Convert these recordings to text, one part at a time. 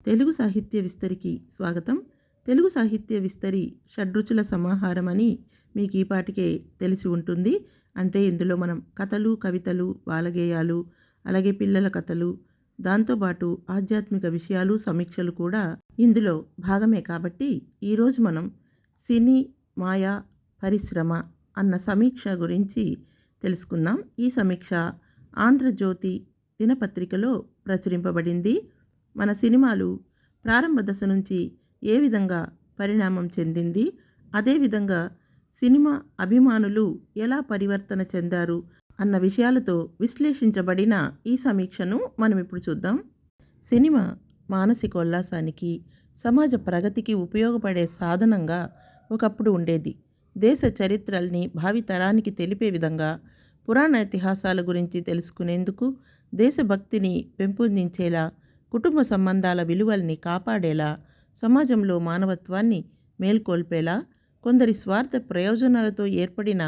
తెలుగు సాహిత్య విస్తరికి స్వాగతం. తెలుగు సాహిత్య విస్తరి షడ్రుచుల సమాహారం అని మీకు ఈ పాటికే తెలిసి ఉంటుంది. అంటే ఇందులో మనం కథలు, కవితలు, బాలగేయాలు, అలాగే పిల్లల కథలు, దాంతోపాటు ఆధ్యాత్మిక విషయాలు, సమీక్షలు కూడా ఇందులో భాగమే. కాబట్టి ఈరోజు మనం సినీ, మాయా, పరిశ్రమ అన్న సమీక్ష గురించి తెలుసుకుందాం. ఈ సమీక్ష ఆంధ్రజ్యోతి దినపత్రికలో ప్రచురింపబడింది. మన సినిమాలు ప్రారంభ దశ నుంచి ఏ విధంగా పరిణామం చెందింది, అదేవిధంగా సినిమా అభిమానులు ఎలా పరివర్తన చెందారు అన్న విషయాలతో విశ్లేషించబడిన ఈ సమీక్షను మనం ఇప్పుడు చూద్దాం. సినిమా మానసికోల్లాసానికి, సమాజ ప్రగతికి ఉపయోగపడే సాధనంగా ఒకప్పుడు ఉండేది. దేశ చరిత్రల్ని భావితరానికి తెలిపే విధంగా, పురాణ ఇతిహాసాల గురించి తెలుసుకునేందుకు, దేశభక్తిని పెంపొందించేలా, కుటుంబ సంబంధాల విలువల్ని కాపాడేలా, సమాజంలో మానవత్వాన్ని మేల్కొల్పేలా, కొందరి స్వార్థ ప్రయోజనాలతో ఏర్పడిన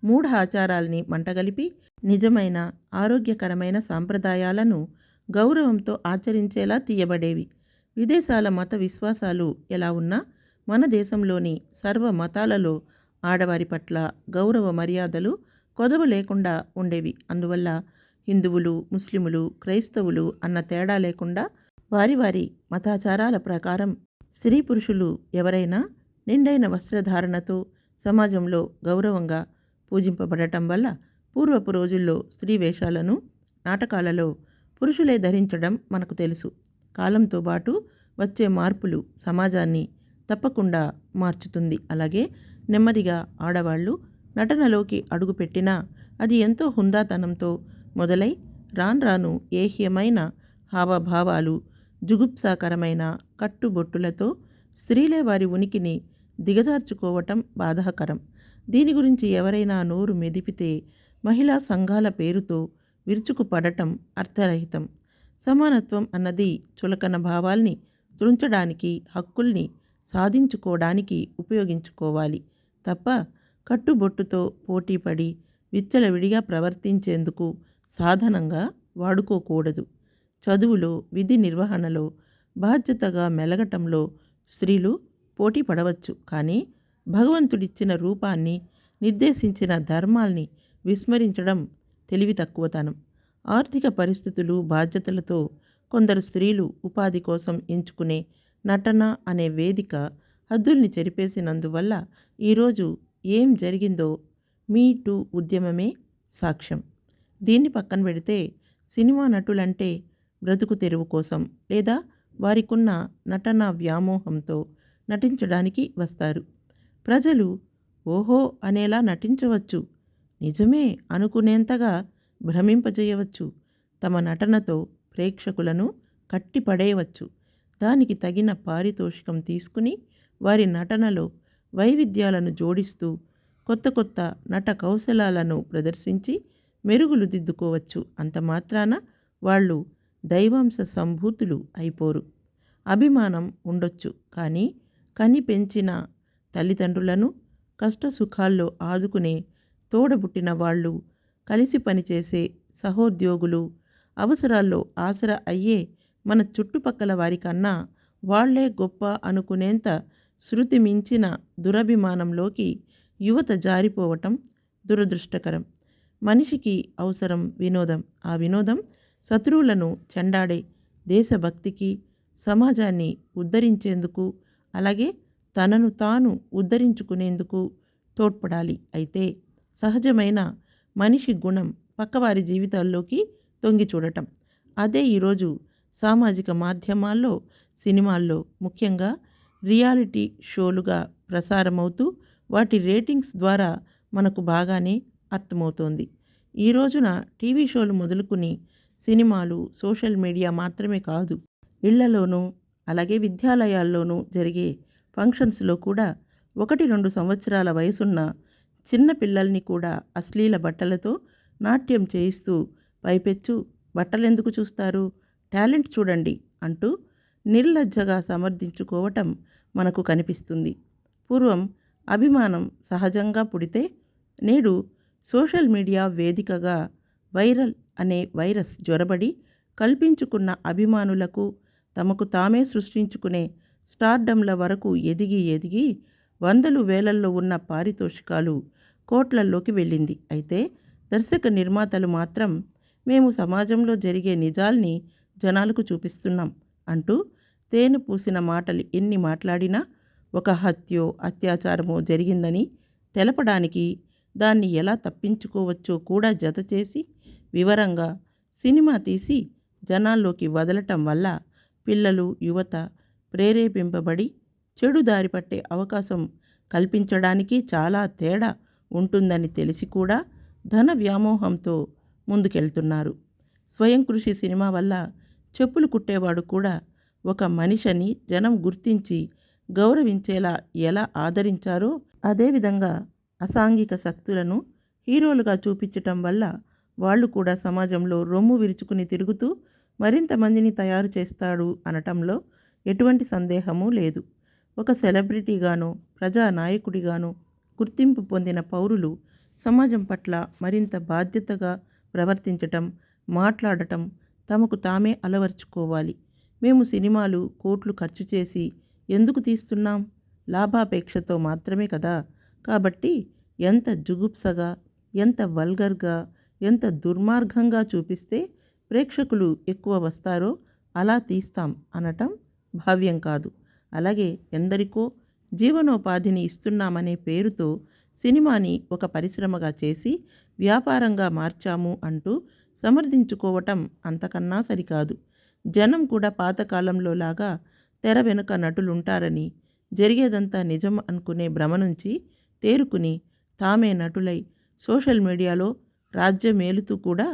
మూఢ ఆచారాల్ని మంటగలిపి నిజమైన ఆరోగ్యకరమైన సాంప్రదాయాలను గౌరవంతో ఆచరించేలా తీయబడేవి. విదేశాల మత విశ్వాసాలు ఎలా ఉన్నా మన దేశంలోని సర్వ మతాలలో ఆడవారి పట్ల గౌరవ మర్యాదలు కొదవ లేకుండా ఉండేవి. అందువల్ల హిందువులు, ముస్లిములు, క్రైస్తవులు అన్న తేడా లేకుండా వారి వారి మతాచారాల ప్రకారం స్త్రీ పురుషులు ఎవరైనా నిండైన వస్త్రధారణతో సమాజంలో గౌరవంగా పూజింపబడటం వల్ల పూర్వపు రోజుల్లో స్త్రీ వేషాలను నాటకాలలో పురుషులే ధరించడం మనకు తెలుసు. కాలంతో పాటు వచ్చే మార్పులు సమాజాన్ని తప్పకుండా మార్చుతుంది. అలాగే నెమ్మదిగా ఆడవాళ్ళు నటనలోకి అడుగుపెట్టినా అది ఎంతో హుందాతనంతో మొదలై రాను ఏహ్యమైన హావభావాలు, జుగుప్సాకరమైన కట్టుబొట్టులతో స్త్రీలే వారి ఉనికిని దిగజార్చుకోవటం బాధాకరం. దీని గురించి ఎవరైనా నోరు మెదిపితే మహిళా సంఘాల పేరుతో విరుచుకుపడటం అర్థరహితం. సమానత్వం అన్నది చులకన భావాల్ని త్రుంచడానికి, హక్కుల్ని సాధించుకోవడానికి ఉపయోగించుకోవాలి తప్ప కట్టుబొట్టుతో పోటీపడి విచ్చలవిడిగా ప్రవర్తించేందుకు సాధనంగా వాడుకోకూడదు. చదువులో, విధి నిర్వహణలో, బాధ్యతగా మెలగటంలో స్త్రీలు పోటీ పడవచ్చు. కానీ భగవంతుడిచ్చిన రూపాన్ని, నిర్దేశించిన ధర్మాల్ని విస్మరించడం తెలివి తక్కువతనం. ఆర్థిక పరిస్థితులు, బాధ్యతలతో కొందరు స్త్రీలు ఉపాధి కోసం ఎంచుకునే నటన అనే వేదిక హద్దుల్ని చెరిపేసినందువల్ల ఈరోజు ఏం జరిగిందో మీ టూ ఉద్యమమే సాక్ష్యం. దీన్ని పక్కన పెడితే సినిమా నటులంటే బ్రతుకు తెరువు కోసం లేదా వారికున్న నటన వ్యామోహంతో నటించడానికి వస్తారు. ప్రజలు ఓహో అనేలా నటించవచ్చు, నిజమే అనుకునేంతగా భ్రమింపజేయవచ్చు, తమ నటనతో ప్రేక్షకులను కట్టిపడేయవచ్చు. దానికి తగిన పారితోషికం తీసుకుని వారి నటనలో వైవిధ్యాలను జోడిస్తూ కొత్త కొత్త నట కౌశలాలను ప్రదర్శించి మెరుగులు దిద్దుకోవచ్చు. అంత మాత్రాన వాళ్ళు దైవాంశ సంభూతులు అయిపోరు. అభిమానం ఉండొచ్చు, కానీ కని పెంచిన తల్లిదండ్రులను, కష్టసుఖాల్లో ఆదుకునే తోడబుట్టిన వాళ్ళు, కలిసి పనిచేసే సహోద్యోగులు, అవసరాల్లో ఆసరా అయ్యే మన చుట్టుపక్కల వారికన్నా వాళ్లే గొప్ప అనుకునేంత శృతి మించిన దురభిమానంలోకి యువత జారిపోవటం దురదృష్టకరం. మనిషికి అవసరం వినోదం. ఆ వినోదం శత్రువులను చెండాడే దేశభక్తికి, సమాజాన్ని ఉద్ధరించేందుకు, అలాగే తనను తాను ఉద్ధరించుకునేందుకు తోడ్పడాలి. అయితే సహజమైన మనిషి గుణం పక్కవారి జీవితాల్లోకి తొంగి చూడటం. అదే ఈరోజు సామాజిక మాధ్యమాల్లో, సినిమాల్లో, ముఖ్యంగా రియాలిటీ షోలుగా ప్రసారమవుతూ వాటి రేటింగ్స్ ద్వారా మనకు బాగానే అర్థమవుతోంది. ఈ రోజున టీవీ షోలు మొదలుకుని సినిమాలు, సోషల్ మీడియా మాత్రమే కాదు, ఇళ్లలోనూ అలాగే విద్యాలయాల్లోనూ జరిగే ఫంక్షన్స్లో కూడా 1-2 సంవత్సరాల వయసున్న చిన్న పిల్లల్ని కూడా అశ్లీల బట్టలతో నాట్యం చేయిస్తూ పైపెచ్చు బట్టలెందుకు చూస్తారు, టాలెంట్ చూడండి అంటూ నిర్లజ్జగా సమర్థించుకోవటం మనకు కనిపిస్తుంది. పూర్వం అభిమానం సహజంగా పుడితే నేడు సోషల్ మీడియా వేదికగా వైరల్ అనే వైరస్ జ్వరబడి కల్పించుకున్న అభిమానులకు తమకు తామే సృష్టించుకునే స్టార్డమ్ల వరకు ఎదిగి ఎదిగి వందలు వేలల్లో ఉన్న పారితోషికాలు కోట్లల్లోకి వెళ్ళింది. అయితే దర్శక నిర్మాతలు మాత్రం మేము సమాజంలో జరిగే నిజాల్ని జనాలకు చూపిస్తున్నాం అంటూ తేనె పూసిన మాటలు ఎన్ని మాట్లాడినా ఒక హత్యో అత్యాచారమో జరిగిందని తెలపడానికి దాన్ని ఎలా తప్పించుకోవచ్చో కూడా జతచేసి వివరంగా సినిమా తీసి జనాల్లోకి వదలటం వల్ల పిల్లలు యువత ప్రేరేపింపబడి చెడు దారి పట్టే అవకాశం కల్పించడానికి చాలా తేడా ఉంటుందని తెలిసి కూడా ధన వ్యామోహంతో ముందుకెళ్తున్నారు. స్వయం కృషి సినిమా వల్ల చెప్పులు కుట్టేవాడు కూడా ఒక మనిషిని జనం గుర్తించి గౌరవించేలా ఎలా ఆదరించారో అదేవిధంగా అసాంఘిక శక్తులను హీరోలుగా చూపించటం వల్ల వాళ్ళు కూడా సమాజంలో రొమ్ము విరుచుకుని తిరుగుతూ మరింత మందిని తయారు చేస్తాడు అనటంలో ఎటువంటి సందేహమూ లేదు. ఒక సెలబ్రిటీగానో ప్రజానాయకుడిగానో గుర్తింపు పొందిన పౌరులు సమాజం పట్ల మరింత బాధ్యతగా ప్రవర్తించటం, మాట్లాడటం తమకు తామే అలవర్చుకోవాలి. మేము సినిమాలు కోట్లు ఖర్చు చేసి ఎందుకు తీస్తున్నాం? లాభాపేక్షతో మాత్రమే కదా. కాబట్టి ఎంత జుగుప్సగా, ఎంత వల్గర్గా, ఎంత దుర్మార్గంగా చూపిస్తే ప్రేక్షకులు ఎక్కువ వస్తారో అలా తీస్తాం అనటం భావ్యం కాదు. అలాగే ఎందరికో జీవనోపాధిని ఇస్తున్నామనే పేరుతో సినిమాని ఒక పరిశ్రమగా చేసి వ్యాపారంగా మార్చాము అంటూ సమర్థించుకోవటం అంతకన్నా సరికాదు. జనం కూడా పాతకాలంలో లాగా తెర వెనుక నటులుంటారని, జరిగేదంతా నిజం అనుకునే భ్రమ నుంచి తేరుకుని తామే నటులై సోషల్ మీడియాలో రాజ్యమేలుతూ కూడా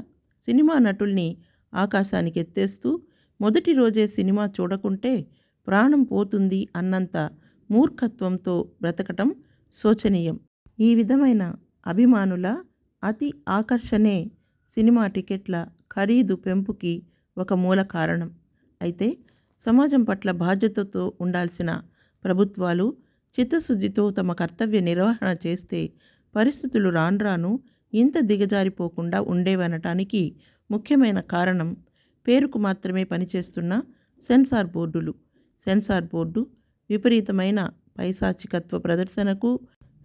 సినిమా నటుల్ని ఆకాశానికి ఎత్తేస్తూ మొదటి రోజే సినిమా చూడకుంటే ప్రాణం పోతుంది అన్నంత మూర్ఖత్వంతో బ్రతకటం శోచనీయం. ఈ విధమైన అభిమానుల అతి ఆకర్షణే సినిమా టికెట్ల ఖరీదు పెంపుకి ఒక మూల కారణం. అయితే సమాజం పట్ల బాధ్యతతో ఉండాల్సిన ప్రభుత్వాలు చిత్తశుద్ధితో తమ కర్తవ్య నిర్వహణ చేస్తే పరిస్థితులు రాను ఇంత దిగజారిపోకుండా ఉండేవనటానికి ముఖ్యమైన కారణం పేరుకు మాత్రమే పనిచేస్తున్న సెన్సార్ బోర్డులు. సెన్సార్ బోర్డు విపరీతమైన పైశాచికత్వ ప్రదర్శనకు,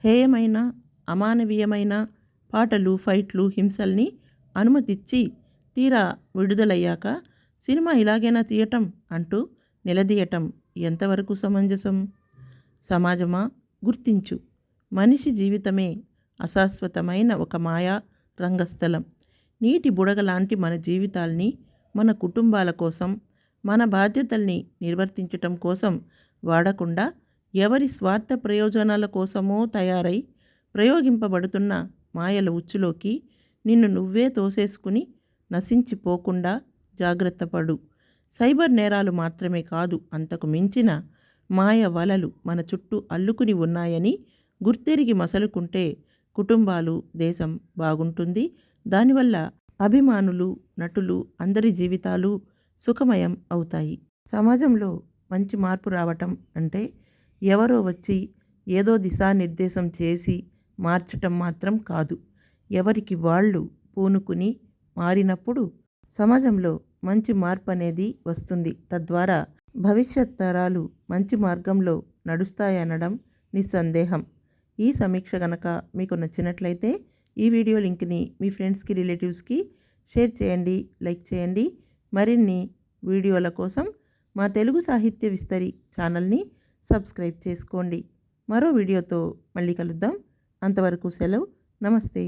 హేయమైన అమానవీయమైన పాటలు, ఫైట్లు, హింసల్ని అనుమతిచ్చి తీరా విడుదలయ్యాక సినిమా ఇలాగైనా తీయటం అంటూ నిలదీయటం ఎంతవరకు సమంజసం? సమాజమా, గుర్తించు. మనిషి జీవితమే అశాశ్వతమైన ఒక మాయా రంగస్థలం. నీటి బుడగలాంటి మన జీవితాల్ని మన కుటుంబాల కోసం, మన బాధ్యతల్ని నిర్వర్తించటం కోసం వాడకుండా ఎవరి స్వార్థ ప్రయోజనాల కోసమో తయారై ప్రయోగింపబడుతున్న మాయల ఉచ్చులోకి నిన్ను నువ్వే తోసేసుకుని నశించిపోకుండా జాగ్రత్తపడు. సైబర్ నేరాలు మాత్రమే కాదు, అంతకు మించిన మాయ వలలు మన చుట్టూ అల్లుకుని ఉన్నాయని గుర్తెరిగి మసలుకుంటే కుటుంబాలు, దేశం బాగుంటుంది. దానివల్ల అభిమానులు, నటులు అందరి జీవితాలు సుఖమయం అవుతాయి. సమాజంలో మంచి మార్పు రావటం అంటే ఎవరో వచ్చి ఏదో దిశానిర్దేశం చేసి మార్చటం మాత్రం కాదు. ఎవరికి వాళ్ళు పూనుకుని మారినప్పుడు సమాజంలో మంచి మార్పు అనేది వస్తుంది. తద్వారా భవిష్యత్ తరాలు మంచి మార్గంలో నడుస్తాయనడం నిస్సందేహం. ఈ సమీక్ష గనక మీకు నచ్చినట్లయితే ఈ వీడియో లింక్ని మీ ఫ్రెండ్స్కి, రిలేటివ్స్కి షేర్ చేయండి, లైక్ చేయండి. మరిన్ని వీడియోల కోసం మా తెలుగు సాహిత్య విస్తరి ఛానల్ని సబ్స్క్రైబ్ చేసుకోండి. మరో వీడియోతో మళ్ళీ కలుద్దాం. అంతవరకు సెలవు. నమస్తే.